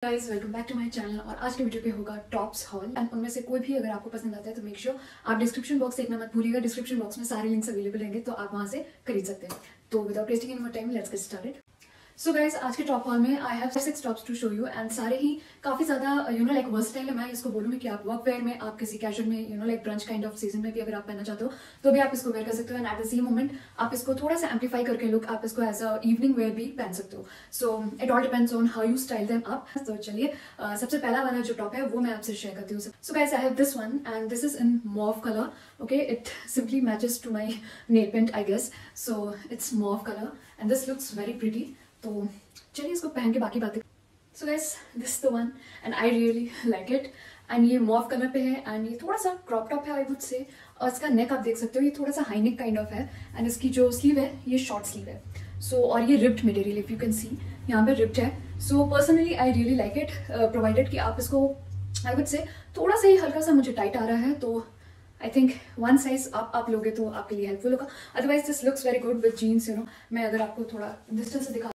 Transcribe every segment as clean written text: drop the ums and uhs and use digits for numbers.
Guys welcome back to my channel. और आज के वीडियो पे होगा टॉप्स हॉल एंड उनमें से कोई भी अगर आपको पसंद आता है तो मेक श्योर आप डिस्क्रिप्शन बॉक्स देखना मत भूलिएगा। डिस्क्रिप्शन बॉक्स में सारे लिंक्स अवेलेबल रहेंगे तो आप वहां से खरीद सकते हैं। तो without wasting any more time let's get started. So guys आज के टॉप हॉल में I have 6 tops to show you and सारे ही काफी ज्यादा लाइक वर्सटाइल है। मैं इसको बोलूंगी कि आप वर्क वेयर में, आप किसी कैजुअल में like brunch kind off season में भी अगर आप पहनना चाहते हो तो भी आप इसको वेयर कर सकते हो and at the same moment आप इसको थोड़ा सा एम्पलीफाई करके लुक आप इसको एज अ इवनिंग वेयर भी पहन सकते हो। So it all depends on how you style them up. तो चलिए सबसे पहला वाला जो टॉप है वो मैं आपसे शेयर करती हूँ। So guys I have this one and this is in mauve colour. Okay, it simply matches to my nail paint I guess. So it's mauve colour and this looks very pretty. तो चलिए इसको पहन के बाकी बातें। So guys this the one and I really like it and ये mauve colour पे है एंड ये थोड़ा सा क्रॉप टॉप है आई वुड से। और इसका नेक आप देख सकते हो, ये थोड़ा सा हाई नेक काइंड ऑफ है एंड इसकी जो स्लीव है ये शॉर्ट स्लीव है। सो और ये ripped material, if you can see यहाँ पे रिप्ड है। So personally I really like it provided कि आप इसको आई वुड से थोड़ा सा ही हल्का सा मुझे टाइट आ रहा है तो आई थिंक वन साइज आप लोगे तो आपके लिए हेल्पफुल होगा। Otherwise this looks very good with jeans. मैं अगर आपको थोड़ा डिस्टेंस से दिखा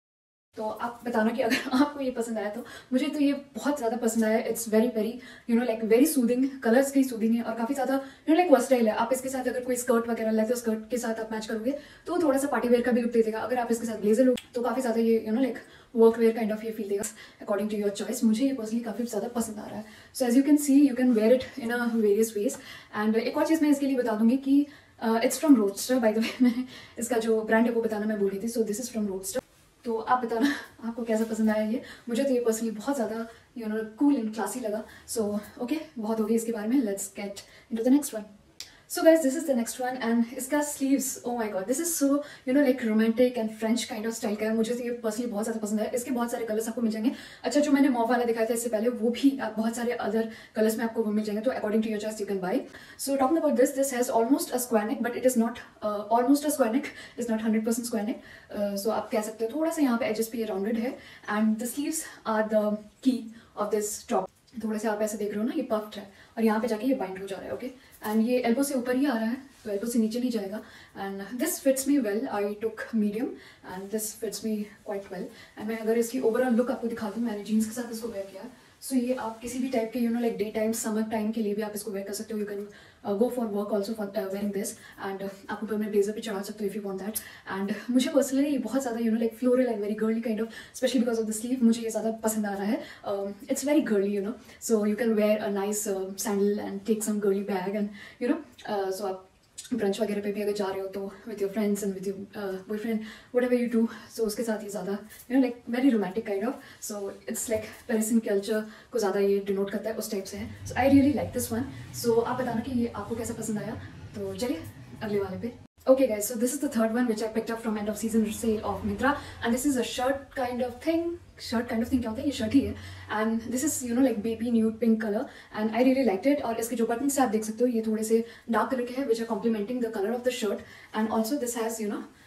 तो आप बताना कि अगर आपको ये पसंद आया। तो मुझे तो ये बहुत ज़्यादा पसंद आया। It's very very like very soothing, colours की सूदिंग है और काफ़ी ज़्यादा लाइक वर्सटाइल है। आप इसके साथ अगर कोई स्कर्ट वगैरह लेते हो, स्कर्ट के साथ आप मैच करोगे तो थोड़ा सा पार्टी वेयर का भी लुक दे देगा। अगर आप इसके साथ ब्लेजर लोगे तो काफ़ी ज़्यादा ये like work wear kind of ये फील देगा अकॉर्डिंग टू योर चॉइस। मुझे ये पर्सनली काफ़ी ज़्यादा पसंद आ रहा है। So as you can see you can wear it in a various ways. And एक और चीज़ मैं इसके लिए बता दूंगी कि it's from Roadster. By the way मैंने इसका जो ब्रांड है वो बताना मैं भूल रही थी। सो दिस इज फ्रॉम रोडस्टर। तो आप बताना आपको कैसा पसंद आया ये। मुझे तो ये पर्सनली बहुत ज़्यादा कूल एंड क्लासी लगा। सो ओके, बहुत हो गई इसके बारे में। Let's get into the next one. So guys this is the next one and इसका sleeves, oh my God, this is so like romantic and French kind of style का है। मुझे तो ये पर्सनली बहुत ज़्यादा पसंद है। इसके बहुत सारे कलर्स आपको मिल जाएंगे। अच्छा, जो मैंने मॉव वाला दिखाया था इससे पहले वो भी बहुत सारे अदर कलर्स में आपको मिल जाएंगे। तो according to your choice you can buy. So talking about this has almost a square neck but it is not almost a square neck, is not 100% square neck. So आप कह सकते हो थोड़ा सा यहाँ पे एजेस पे ये राउंडेड है and the sleeves are the key of this top. थोड़े से आप ऐसे देख रहे हो ना, ये पफ्ड है और यहाँ पे जाके ये बाइंड हो जा रहा है। ओके, एंड ये एल्बो से ऊपर ही आ रहा है तो एल्बो से नीचे नहीं जाएगा। And this fits me well, I took medium and this fits me quite well. And मैं अगर इसकी ओवरऑल लुक आपको दिखा दूँ, मैंने जीन्स के साथ इसको वेयर किया। सो ये आप किसी भी टाइप के like day time, summer time के लिए भी आप इसको वेयर कर सकते हो। You can go for work also for wearing this and आप ऊपर में ब्लेजर पे चढ़ा सकते हो if you want that. And मुझे पर्सनली ये बहुत ज़्यादा like floral and very girly kind of, specially because of the sleeve मुझे ये ज़्यादा पसंद आ रहा है। It's very girly so you can wear a nice sandal and take some girly bag and so आप ब्रंच वगैरह पे भी अगर जा रहे हो तो with your friends and with your boyfriend whatever you do, so उसके साथ ये ज़्यादा like very romantic kind of. So it's like Parisian culture को ज़्यादा ये डिनोट करता है, उस टाइप से है। So I really like this one. So आप बताना कि ये आपको कैसा पसंद आया। तो चलिए अगले वाले पे। Okay guys, so this is the third one which I picked up from end of season sale of Myntra and this is a shirt kind of thing क्या होता है, ये शर्ट ही है and this is like baby nude pink color and I really liked it। और इसके जो buttons आप देख सकते हो ये थोड़े से डार्क कलर के हैं which are complementing the color of the shirt and also this has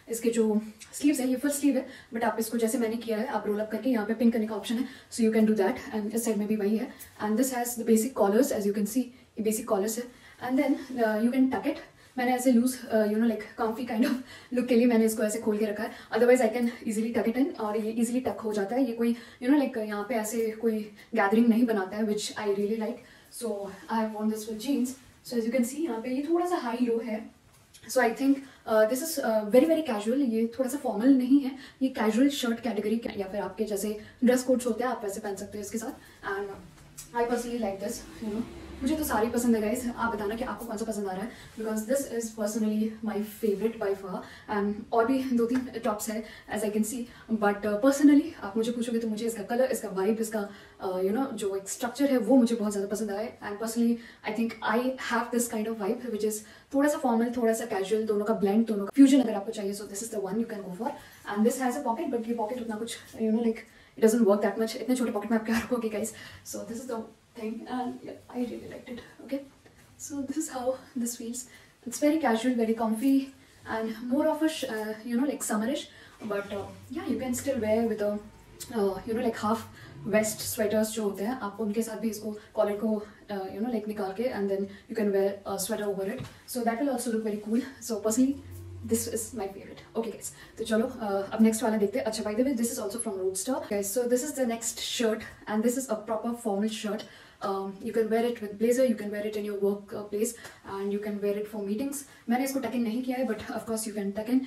इसके जो स्लीव्स है ये फुल स्लीव है बट आप इसको जैसे मैंने किया है आप रोल अप करके यहाँ पे पिन करने का ऑप्शन है। So you can do that and इस साइड में भी वही है and this has the basic collars as you can see, ये बेसिक कॉलर्स है and then you can tuck it. मैंने ऐसे loose like comfy kind of look के लिए मैंने इसको ऐसे खोल के रखा है। Otherwise I can easily tuck it in और ये इजीली टक हो जाता है। ये कोई लाइक यहाँ पे ऐसे कोई गैदरिंग नहीं बनाता है which I really like. So I have worn this with jeans. So as you can see यहाँ पे ये थोड़ा सा हाई लो है। So I think this is very very casual. ये थोड़ा सा फॉर्मल नहीं है, ये कैजुअल शर्ट कैटेगरी या फिर आपके जैसे ड्रेस कोड्स होते हैं आप वैसे पहन सकते हो इसके साथ and I personally like this. मुझे तो सारी पसंद है गाइस, आप बताना कि आपको कौन सा पसंद आ रहा है because this is personally my favourite by far and और भी 2-3 टॉप्स है as I can see but personally आप मुझे पूछोगे तो मुझे इसका कलर, इसका वाइब, इसका जो एक स्ट्रक्चर है वो मुझे बहुत ज़्यादा पसंद आया and personally I think I have this kind of vibe which is थोड़ा सा फॉर्मल थोड़ा सा कैजुअल, दोनों का ब्लेंड, दोनों का फ्यूजन अगर आपको चाहिए। सो this is the one you can go for and this has a pocket but ये पॉकेट उतना कुछ like it doesn't work that much. इतने छोटे पॉकेट में आप क्या रखोगे guys. So this is the thing and yeah, I really liked it। Okay, so this is how this feels। It's very casual, very comfy and more of a like summerish but yeah you can still wear with a like half vest sweaters जो होते हैं आप उनके साथ भी इसको collar को like निकाल के and then you can wear a sweater over it, so that will also look very cool। So personally this is my favourite. Okay guys, तो चलो अब नेक्स्ट वाला देखते हैं. अच्छा, bye the way this is also from roadster guys. So this is the next shirt and this is a proper formal shirt. You can wear it with blazer, you can wear it in your work place, and you can wear it for meetings. मैंने इसको tuck in नहीं किया है, but of course you can tuck in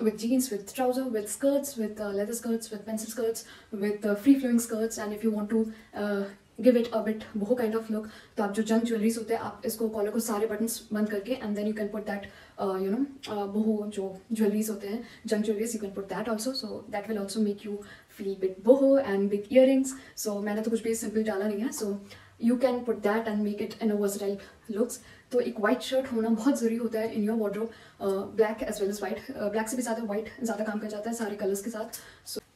with jeans, with trouser, with skirts, with leather skirts, with pencil skirts, with free flowing skirts, and if you want to give it a bit boho kind of look, तो आप जो junk jewelleries होते हैं आप इसको collar को सारे buttons बंद करके and then you can put that boho जो ज्वेलरीज होते हैं junk jewelleries, you can put that also, so that will also make you feel bit boho and big earrings. So मैंने तो कुछ भी सिंपल डाला नहीं है, so you can put that and make it in a versatile looks. तो एक white shirt होना बहुत ज़रूरी होता है in your wardrobe, black as well as white. Black से भी ज़्यादा वाइट ज़्यादा काम कर जाता है सारे कलर्स के साथ.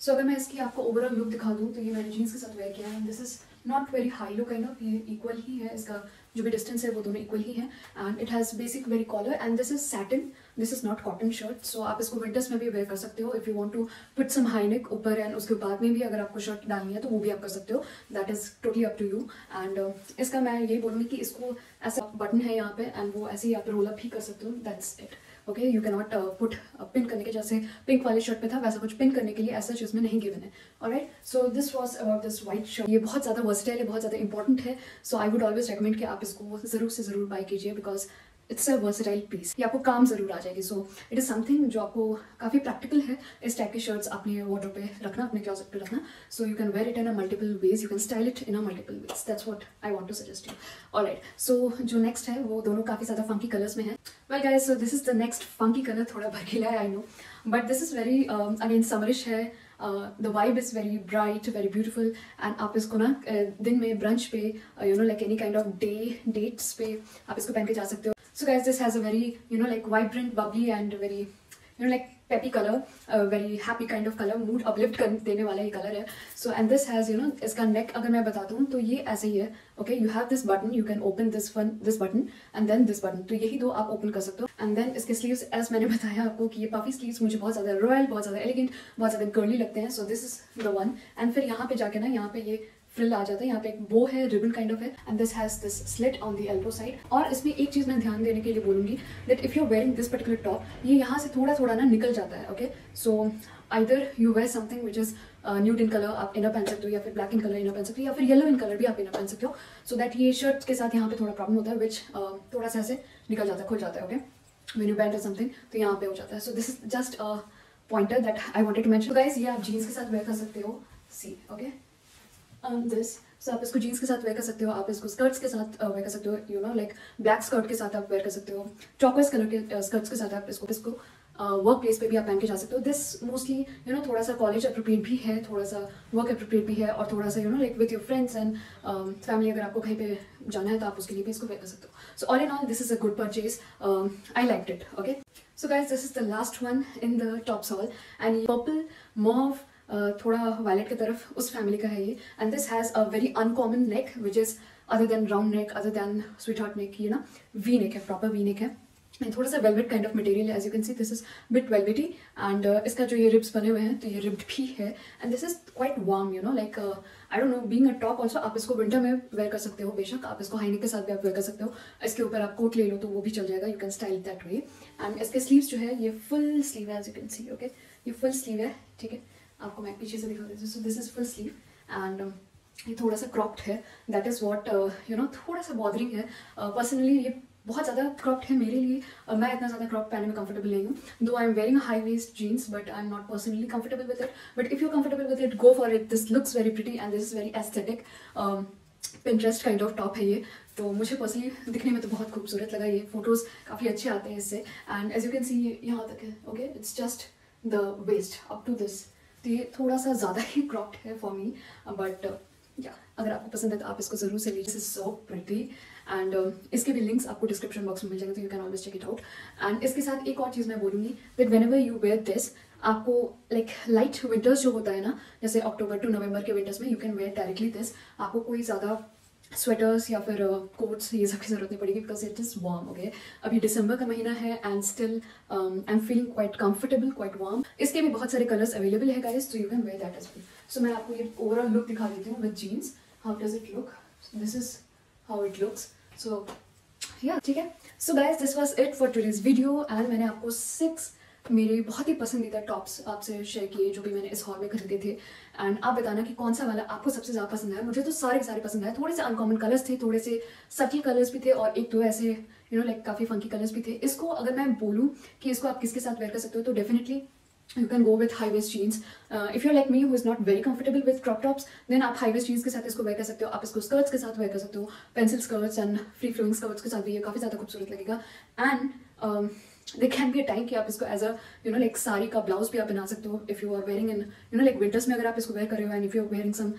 सो अगर मैं इसकी आपको ओवरऑल लुक दिखा दूँ तो ये मैंने जीन्स के साथ वेयर किया है. This is not very high look kind of, ये इक्वल ही है, इसका जो भी डिस्टेंस है वो दोनों इक्वल ही है. And it has basic very collar and this is satin, this is not cotton shirt. So आप इसको विंटर्स में भी वेयर कर सकते हो if you want to put some high neck ऊपर, एंड उसके बाद में भी अगर आपको शर्ट डालनी है तो वो भी आप कर सकते हो. That is totally up to you. And इसका मैं यही बोलूँगी कि इसको ऐसा बटन है यहाँ पे एंड वो ऐसे ही आप रोल अप ही कर सकते हो. That's it. Okay, you can not put pin करने के, जैसे पिंक वाले शर्ट पे था वैसा कुछ पिन करने के लिए ऐसा चीज़ में नहीं गिवन है. Alright, so this was about this white shirt. ये बहुत ज़्यादा वर्सटाइल है, बहुत ज़्यादा इंपॉर्टेंट है. So I would always recommend कि आप इसको ज़रूर से ज़रूर बाय कीजिए because it's a versatile piece. ये आपको काम ज़रूर आ जाएगी. सो इट इज़ समथिंग जो आपको काफ़ी प्रैक्टिकल है. इस टाइप की शर्ट्स अपने वार्डरोब पे रखना, अपने क्लोजेट पे रखना. So you can wear it in a multiple ways, you can style it in a multiple ways. That's what I want to suggest you. Alright, so जो नेक्स्ट है वो दोनों काफ़ी ज़्यादा फंकी कलर्स में है. Well guys, so this is the next funky colour. थोड़ा भड़कीला है I know, but this is very again summerish है. The vibe is very bright, very beautiful. And आप इसको ना दिन में ब्रंच पे like any kind of dates पे आप इसको पहन के जा सकते हो. So guys, this has a very like vibrant, bubbly and very like peppy color, a very happy kind of color, mood uplift कर देने वाला ये color है. So and this has इसका neck अगर मैं बता दूँ तो ये ऐसे ही है. Okay, you have this button, you can open this button and then this button. तो यही दो आप open कर सकते हो. And then इसके sleeves, as मैंने बताया आपको कि ये puffy sleeves मुझे बहुत ज़्यादा royal, बहुत ज़्यादा elegant, बहुत ज़्यादा curly लगते हैं. So this is the one. And फिर यहाँ पे जाके ना यहाँ पे ये फ्रिल आ जाता है. यहाँ पे एक बो है, रिबन काइंड ऑफ है, and this has this slit on the elbow side. और इसमें एक चीज़ मैं ध्यान देने के लिए बोलूँगी that if you are wearing this particular top, ये यहाँ से थोड़ा थोड़ा ना निकल जाता है. Okay, so either you wear something which is nude in colour, आप इनर पहन सकते हो, या फिर ब्लैक इन कलर इनर पहन सकते हो, या फिर येलो इन कलर भी आप इनर पहन सकते हो. सो दैट ये शर्ट के साथ यहाँ पे थोड़ा प्रॉब्लम होता है विच थोड़ा सा ऐसे निकल जाता है, खुल जाता है. Okay, when you pant something तो यहाँ पे हो जाता है. So this is just a pointer that I wanted to mention. Guys, ये आप जीन्स के साथ वेयर कर सकते हो. सी ओके, दिस. सो आप इसको जीन्स के साथ वेयर कर सकते हो, आप इसको स्कर्ट्स के साथ वेयर कर सकते हो. लाइक ब्लैक स्कर्ट के साथ आप वेयर कर सकते हो, चॉकलेट कलर के स्कर्ट्स के साथ आप इसको वर्क प्लेस पे भी आप पहन के जा सकते हो. दिस मोस्टली थोड़ा सा कॉलेज अप्रोप्रिएट भी है, थोड़ा सा वर्क अप्रोप्रिएट भी है, और थोड़ा सा like with your friends and family अगर आपको कहीं पे जाना है तो आप उसके लिए भी इसको वेयर कर सकते हो. So all in all this is a good purchase. I liked it. Okay, so guys, this is the last one in the tops hall. And purple mauve थोड़ा वायलेट की तरफ उस फैमिली का है ये. And this has a very uncommon neck which is other than round neck, other than sweetheart neck. ये ना V neck है, प्रॉपर वी नेक है. एंड थोड़ा सा वेलवेट काइंड ऑफ मटेरियल है. As you can see this is bit velvety. And इसका जो ये रिब्स बने हुए हैं तो ये रिब्ड भी है. And this is quite warm, like I don't know, being a top also. आप इसको विंटर में वेयर कर सकते हो बेशक, आप इसको हाई नेक के साथ भी आप वेयर कर सकते हो. इसके ऊपर आप कोट ले लो तो वो भी चल जाएगा. You can style that way. And इसके स्लीव्स जो है ये फुल स्लीव है, as you can see. Okay, ये फुल स्लीव है. ठीक है, आपको मैं पीछे से दिखा देती हूँ. सो this is full sleeve and ये थोड़ा सा क्रॉप्ड है. दैट इज़ वॉट थोड़ा सा बॉदरिंग है. पर्सनली ये बहुत ज़्यादा क्रॉप्ड है मेरे लिए. मैं इतना ज़्यादा क्रॉप पहनने में कंफर्टेबल नहीं हूँ. Though I am wearing high waist jeans but I am not personally comfortable with it. But if you comfortable with it, go for it. This looks very pretty and this is very aesthetic. Pinterest kind of top है ये. तो मुझे personally दिखने में तो बहुत खूबसूरत लगा. ये फोटोज़ काफ़ी अच्छे आते हैं इससे. And as you can see ये यहाँ तक है. Okay, it's just the waist up to this. तो ये थोड़ा सा ज़्यादा ही क्रॉप्ड है फॉर मी. बट या अगर आपको पसंद है तो आप इसको ज़रूर से लीजिए. This is so pretty. And इसके भी लिंक्स आपको डिस्क्रिप्शन बॉक्स में मिल जाएंगे, तो you can always check it out. And इसके साथ एक और चीज़ मैं बोलूँगी that whenever you wear this, आपको लाइक लाइट विंटर्स जो होता है ना, जैसे अक्टूबर टू नवंबर के विंटर्स में, you can where directly this. आपको कोई ज़्यादा स्वेटर्स या फिर कोट्स ये सब की जरूरत नहीं पड़ेगी because it is warm. Okay, अभी दिसंबर का महीना है and still I am feeling quite comfortable, quite warm. इसके भी बहुत सारे कलर्स अवेलेबल है गाइस, तो you can wear that as well. So मैं आपको ये ओवरऑल लुक दिखा देती हूँ with jeans. How does it look? This is how it looks. So या ठीक है। So guys this was it for today's video and मैंने आपको 6 मेरे बहुत ही पसंदीदा टॉप्स आपसे शेयर किए जो भी मैंने इस हॉल में खरीदे थे। एंड आप बताना कि कौन सा वाला आपको सबसे ज़्यादा पसंद आया। मुझे तो सारे के सारे पसंद आए। थोड़े से अनकॉमन कलर्स थे, थोड़े से सटल कलर्स भी थे और एक दो ऐसे लाइक काफ़ी फंकी कलर्स भी थे। इसको अगर मैं बोलूँ कि इसको आप किसके साथ वेयर कर सकते हो तो definitely you can go with high waist jeans. If you're like me who is not very comfortable with crop tops, then आप high waist jeans के साथ इसको wear कर सकते हो। आप इसको skirts के साथ wear कर सकते हो, pencil skirts and free flowing skirts के साथ भी ये काफ़ी ज़्यादा खूबसूरत लगेगा। And there can be a time कि आप इसको as a like साड़ी का ब्लाउज भी आप बना सकते हो। if you are wearing in like winters में अगर आप इसको wear कर रहे हो and if you are wearing some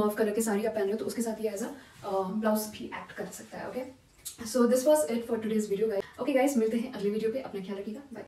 mauve color के साड़ी आप पहन रहे हो तो उसके साथ ये as a ब्लाउज भी एक्ट कर सकता है। Okay, so this was it for today's video guys. Okay guys, मिलते हैं अगले वीडियो पे। अपना ख्याल रखिएगा। बाय।